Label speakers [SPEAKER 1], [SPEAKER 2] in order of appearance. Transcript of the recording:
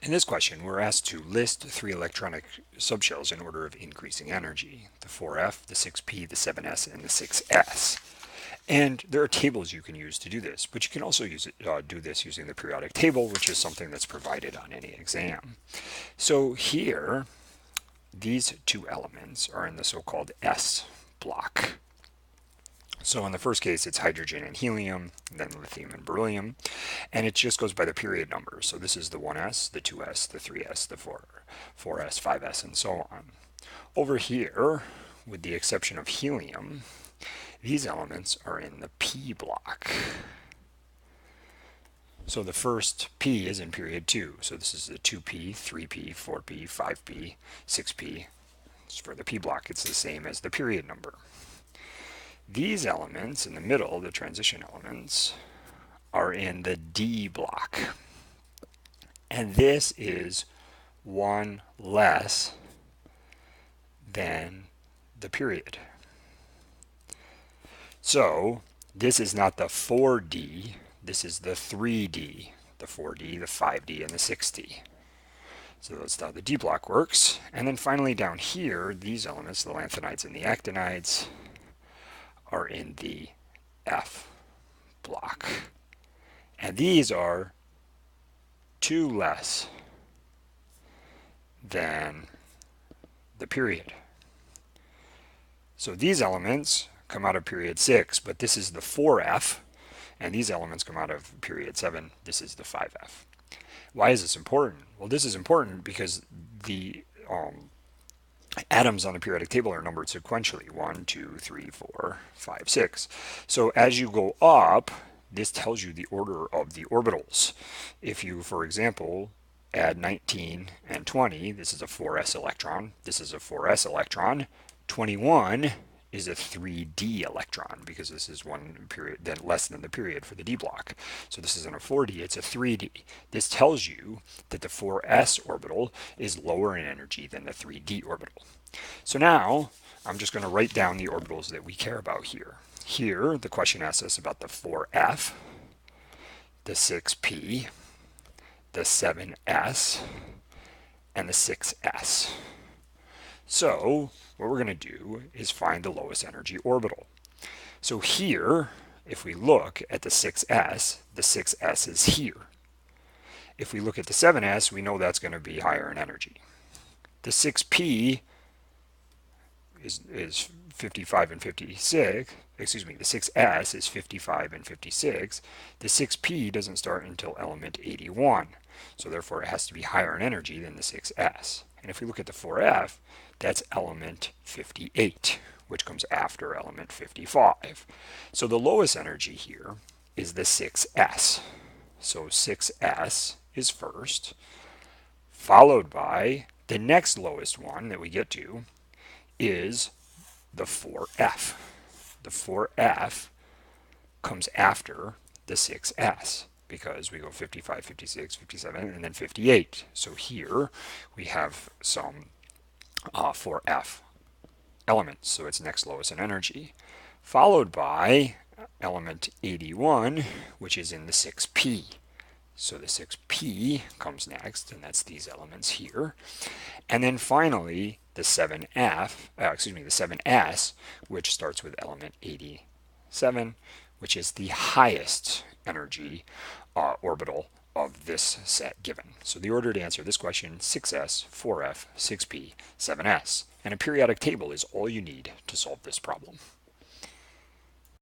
[SPEAKER 1] In this question, we're asked to list 3 electronic subshells in order of increasing energy: the 4F, the 6P, the 7S, and the 6S. And there are tables you can use to do this, but you can also do this using the periodic table, which is something that's provided on any exam. So here, these two elements are in the so-called S block. So in the first case, it's hydrogen and helium, then lithium and beryllium, and it just goes by the period number. So this is the 1s, the 2s, the 3s, the 4s, 5s, and so on. Over here, with the exception of helium, these elements are in the P block. So the first P is in period 2. So this is the 2P, 3P, 4P, 5P, 6P. For the P block, it's the same as the period number. These elements in the middle, the transition elements, are in the D block. And this is one less than the period. So this is not the 4D, this is the 3D, the 4D, the 5D, and the 6D. So that's how the D block works. And then finally down here, these elements, the lanthanides and the actinides, are in the F block. And these are 2 less than the period. So these elements come out of period 6, but this is the 4F, and these elements come out of period 7. This is the 5F. Why is this important? Well, this is important because the atoms on the periodic table are numbered sequentially: 1, 2, 3, 4, 5, 6. So as you go up, this tells you the order of the orbitals. If you, for example, add 19 and 20, this is a 4s electron, this is a 4s electron, 21 is a 3d electron, because this is one period then less than the period for the D block. So this isn't a 4d, it's a 3d. This tells you that the 4s orbital is lower in energy than the 3d orbital. So now I'm just going to write down the orbitals that we care about here. Here the question asks us about the 4f, the 6p, the 7s, and the 6s. So what we're going to do is find the lowest energy orbital. So here, if we look at the 6s is here. If we look at the 7s, we know that's going to be higher in energy. The 6p is 55 and 56. Excuse me, the 6s is 55 and 56. The 6p doesn't start until element 81. So therefore it has to be higher in energy than the 6s. And if we look at the 4f, that's element 58, which comes after element 55. So the lowest energy here is the 6s. So 6s is first, followed by the next lowest one that we get to is the 4f. The 4f comes after the 6s, because we go 55, 56, 57, and then 58. So here we have some 4f elements, so it's next lowest in energy, followed by element 81, which is in the 6p. So the 6p comes next, and that's these elements here. And then finally the 7s, which starts with element 87, which is the highest energy orbital of this set given. So the order to answer this question: 6s, 4f, 6p, 7s. And a periodic table is all you need to solve this problem.